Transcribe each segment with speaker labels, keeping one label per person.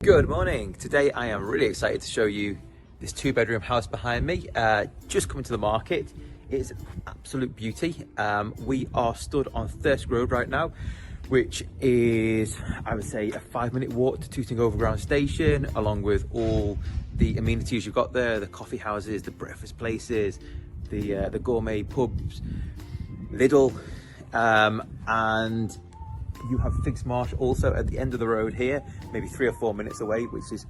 Speaker 1: Good morning. Today I am really excited to show you this 2-bedroom house behind me, just coming to the market. It's an absolute beauty. We are stood on Thirsk Road right now, which is, I would say, a 5-minute walk to Tooting Overground Station, along with all the amenities you've got there, the coffee houses, the breakfast places, the gourmet pubs, Lidl, and you have Fixed Marsh also at the end of the road here, maybe 3 or 4 minutes away, which is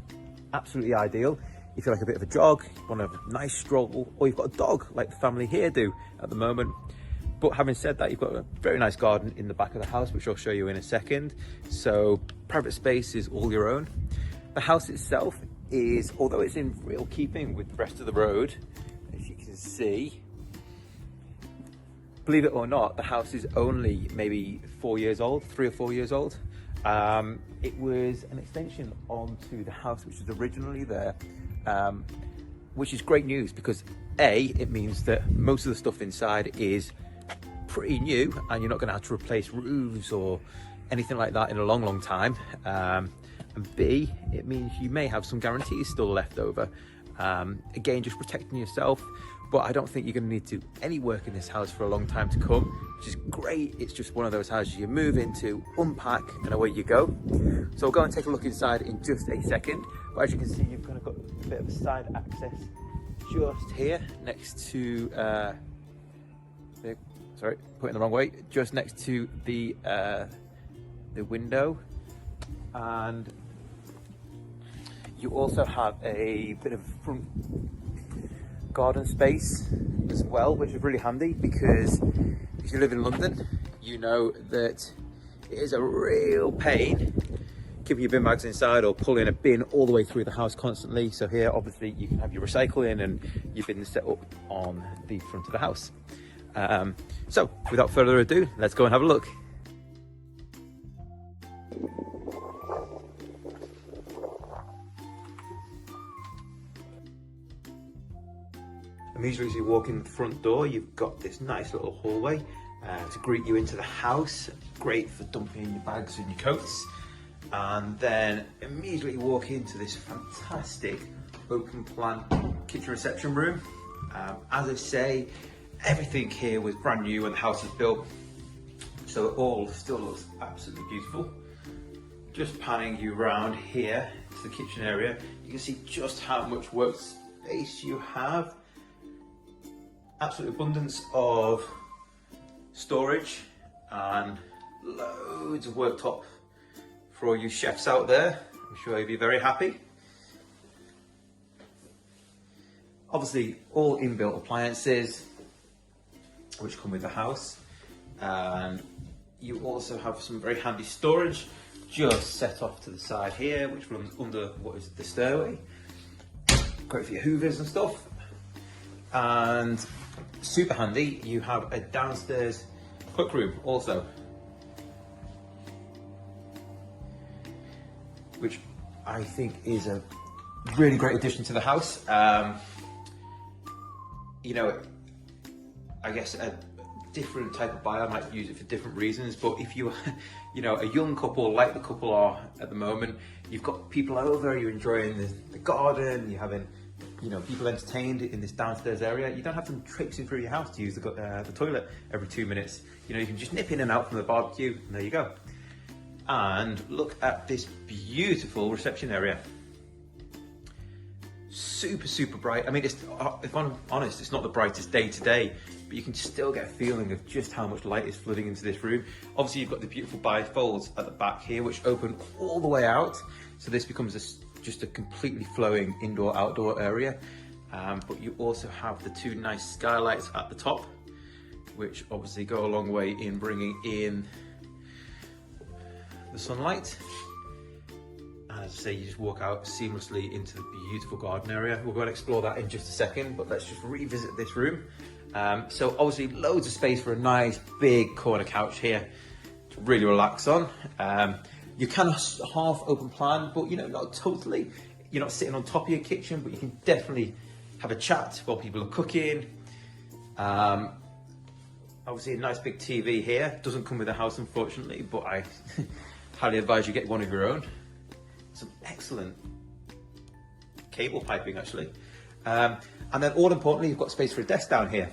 Speaker 1: absolutely ideal if you like a bit of a jog, want a nice stroll, or you've got a dog like the family here do at the moment. But having said that, you've got a very nice garden in the back of the house, which I'll show you in a second. So private space is all your own. The house itself is, although it's in real keeping with the rest of the road, as you can see, believe it or not, the house is only maybe 4 years old, 3 or 4 years old. It was an extension onto the house which was originally there, which is great news because A, it means that most of the stuff inside is pretty new and you're not going to have to replace roofs or anything like that in a long time. And B, it means you may have some guarantees still left over. Again, just protecting yourself. But I don't think you're going to need to do any work in this house for a long time to come, which is great. It's just one of those houses you move into, unpack, and away you go. So we'll go and take a look inside in just a second. But as you can see, you've kind of got a bit of a side access just here next to, sorry, put it in the wrong way, just next to the window. And you also have a bit of front garden space as well, which is really handy because if you live in London, you know that it is a real pain keeping your bin bags inside or pulling a bin all the way through the house constantly. So here, obviously, you can have your recycling and your bin set up on the front of the house. So without further ado, let's go and have a look. Immediately as you walk in the front door, you've got this nice little hallway to greet you into the house. Great for dumping your bags and your coats. And then immediately walk into this fantastic open plan kitchen reception room. As I say, everything here was brand new when the house was built, so it all still looks absolutely beautiful. Just panning you around here to the kitchen area, you can see just how much workspace you have. Absolute abundance of storage and loads of worktop for all you chefs out there. I'm sure you'll be very happy. Obviously, all inbuilt appliances which come with the house, and you also have some very handy storage just set off to the side here, which runs under what is the stairway. Great for your hoovers and stuff. And super handy, you have a downstairs cookroom also, which I think is a really great addition to the house. You know, I guess a different type of buyer might use it for different reasons, but if you're, you know, a young couple like the couple are at the moment, you've got people over, you're enjoying the garden, you're having, you know, people entertained in this downstairs area. You don't have them traipsing through your house to use the toilet every 2 minutes. You know, you can just nip in and out from the barbecue, and there you go. And look at this beautiful reception area. Super bright. I mean, if I'm honest, it's not the brightest day today, but you can still get a feeling of just how much light is flooding into this room. Obviously, you've got the beautiful bifolds at the back here, which open all the way out. So this becomes just a completely flowing indoor-outdoor area. But you also have the 2 nice skylights at the top, which obviously go a long way in bringing in the sunlight. And as I say, you just walk out seamlessly into the beautiful garden area. We'll go and explore that in just a second, but let's just revisit this room. So obviously loads of space for a nice big corner couch here to really relax on. You can half open plan, but you know, not totally. You're not sitting on top of your kitchen, but you can definitely have a chat while people are cooking. Obviously a nice big TV here. Doesn't come with the house, unfortunately, but I highly advise you get one of your own. some excellent cable piping actually. And then all importantly, you've got space for a desk down here,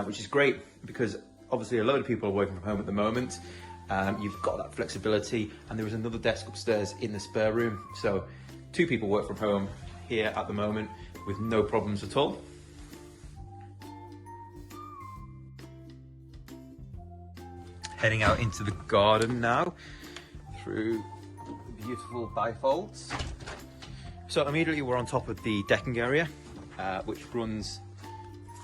Speaker 1: which is great because obviously a load of people are working from home at the moment. You've got that flexibility, and there is another desk upstairs in the spare room. So 2 people work from home here at the moment with no problems at all. Heading out into the garden now through beautiful bifolds. So immediately we're on top of the decking area, which runs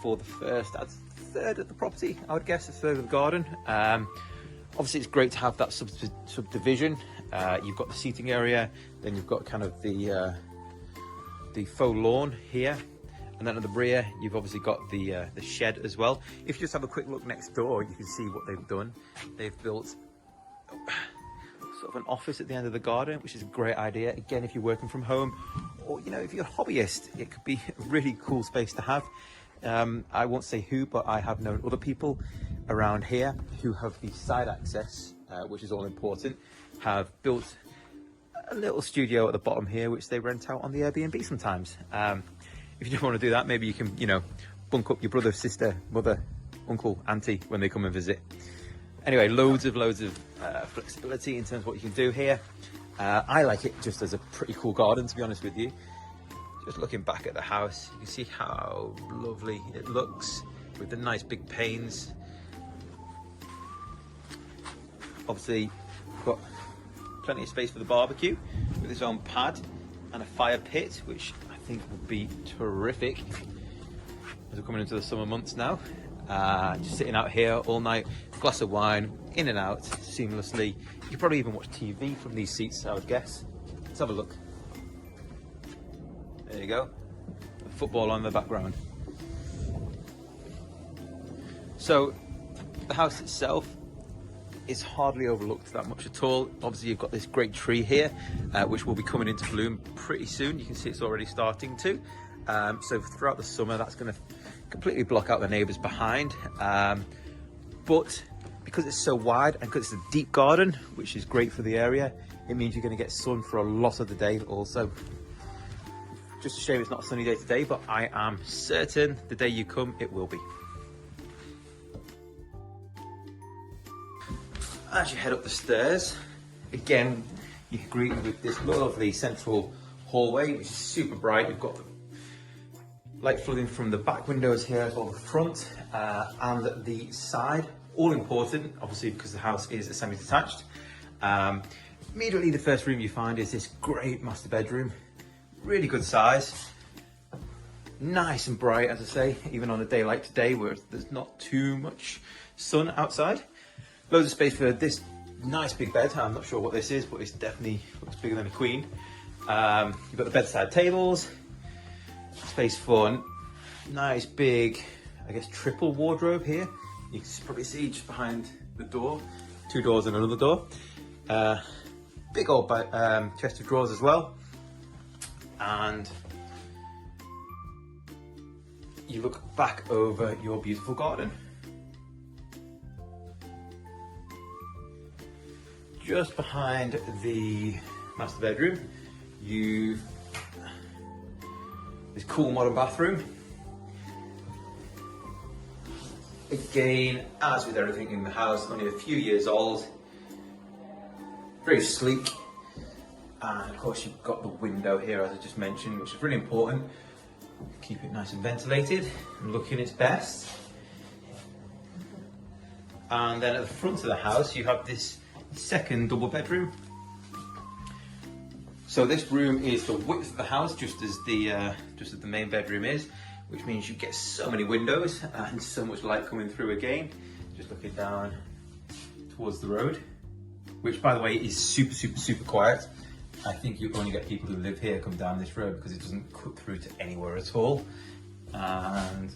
Speaker 1: for the first, that's third of the property, I would guess, a third of the garden. Obviously it's great to have that subdivision. You've got the seating area, then you've got kind of the faux lawn here, and then at the rear you've obviously got the shed as well. If you just have a quick look next door, you can see what they've done. They've built sort of an office at the end of the garden, which is a great idea. Again, if you're working from home, or you know, if you're a hobbyist, it could be a really cool space to have. I won't say who, but I have known other people around here who have the side access, which is all important, have built a little studio at the bottom here, which they rent out on the Airbnb sometimes. If you don't want to do that, maybe you can, you know, bunk up your brother, sister, mother, uncle, auntie when they come and visit. Anyway, loads of flexibility in terms of what you can do here. I like it just as a pretty cool garden, to be honest with you. Just looking back at the house, you can see how lovely it looks with the nice big panes. Obviously, we've got plenty of space for the barbecue with its own pad and a fire pit, which I think would be terrific as we're coming into the summer months now. Just sitting out here all night, glass of wine, in and out seamlessly. You could probably even watch TV from these seats, I would guess. Let's have a look. There you go, the football on the background. So the house itself is hardly overlooked that much at all. Obviously you've got this great tree here, which will be coming into bloom pretty soon. You can see it's already starting to. So throughout the summer, that's going to completely block out the neighbours behind. But because it's so wide and because it's a deep garden, which is great for the area, it means you're going to get sun for a lot of the day also. Just a shame it's not a sunny day today, but I am certain the day you come, it will be. As you head up the stairs, again, you greet with this lovely central hallway, which is super bright. You've got the light flooding from the back windows here as well as the front and the side. All important, obviously, because the house is a semi-detached. Immediately, the first room you find is this great master bedroom. Really good size. Nice and bright, as I say, even on a day like today where there's not too much sun outside. Loads of space for this nice big bed. I'm not sure what this is, but it definitely looks bigger than a queen. You've got the bedside tables. Space for a nice big, I guess, triple wardrobe here. You can probably see just behind the door, 2 doors and another door. Big old chest of drawers as well. And you look back over your beautiful garden. Just behind the master bedroom, you've this cool modern bathroom. Again, as with everything in the house, only a few years old. Very sleek. And of course you've got the window here, as I just mentioned, which is really important. Keep it nice and ventilated and looking its best. And then at the front of the house, you have this second double bedroom. So this room is the width of the house, just as the main bedroom is, which means you get so many windows and so much light coming through again. Just looking down towards the road, which by the way is super, super, super quiet. I think you only get people who live here come down this road because it doesn't cut through to anywhere at all. And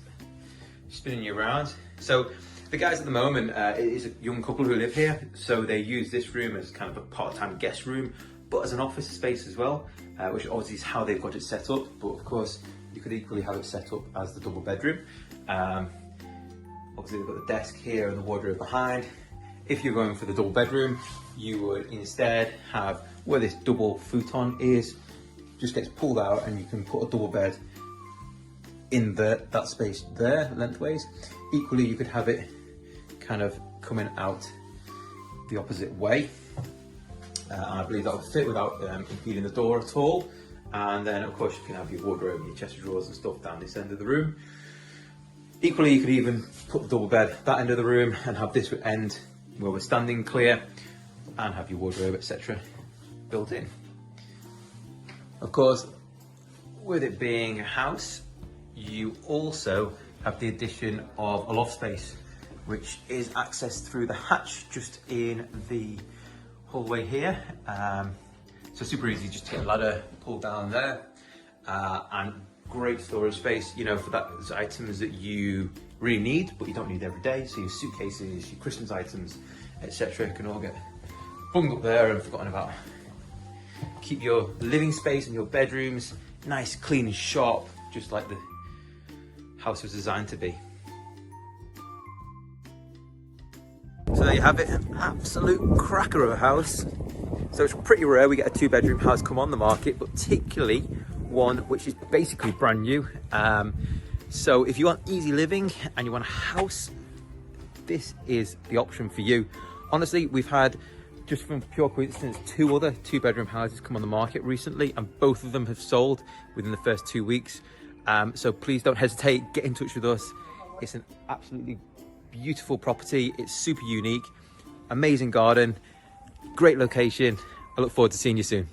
Speaker 1: spinning you around. So the guys at the moment, it is a young couple who live here, so they use this room as kind of a part-time guest room, but as an office space as well, which obviously is how they've got it set up. But of course, you could equally have it set up as the double bedroom. Obviously, they've got the desk here and the wardrobe behind. If you're going for the double bedroom, you would instead have where this double futon is, just gets pulled out and you can put a double bed in that space there, lengthways. Equally, you could have it kind of coming out the opposite way. And I believe that would fit without impeding the door at all. And then of course you can have your wardrobe and your chest of drawers and stuff down this end of the room. Equally, you could even put the double bed that end of the room and have this end where we're standing clear and have your wardrobe, etc. built in. Of course, with it being a house, you also have the addition of a loft space, which is accessed through the hatch just in the hallway here. So super easy just to get a ladder, pull down there, and great storage space, you know, for those items that you really need, but you don't need every day. So your suitcases, your Christmas items, etc. can all get bunged up there and forgotten about. Keep your living space and your bedrooms nice, clean and sharp, just like the house was designed to be. So there you have it, an absolute cracker of a house. So it's pretty rare we get a 2-bedroom house come on the market, but particularly one which is basically brand new. So if you want easy living and you want a house, this is the option for you. Honestly, we've had, just from pure coincidence, 2 other 2-bedroom houses come on the market recently, and both of them have sold within the first 2 weeks. So please don't hesitate, get in touch with us. It's an absolutely beautiful property. It's super unique, amazing garden, great location. I look forward to seeing you soon.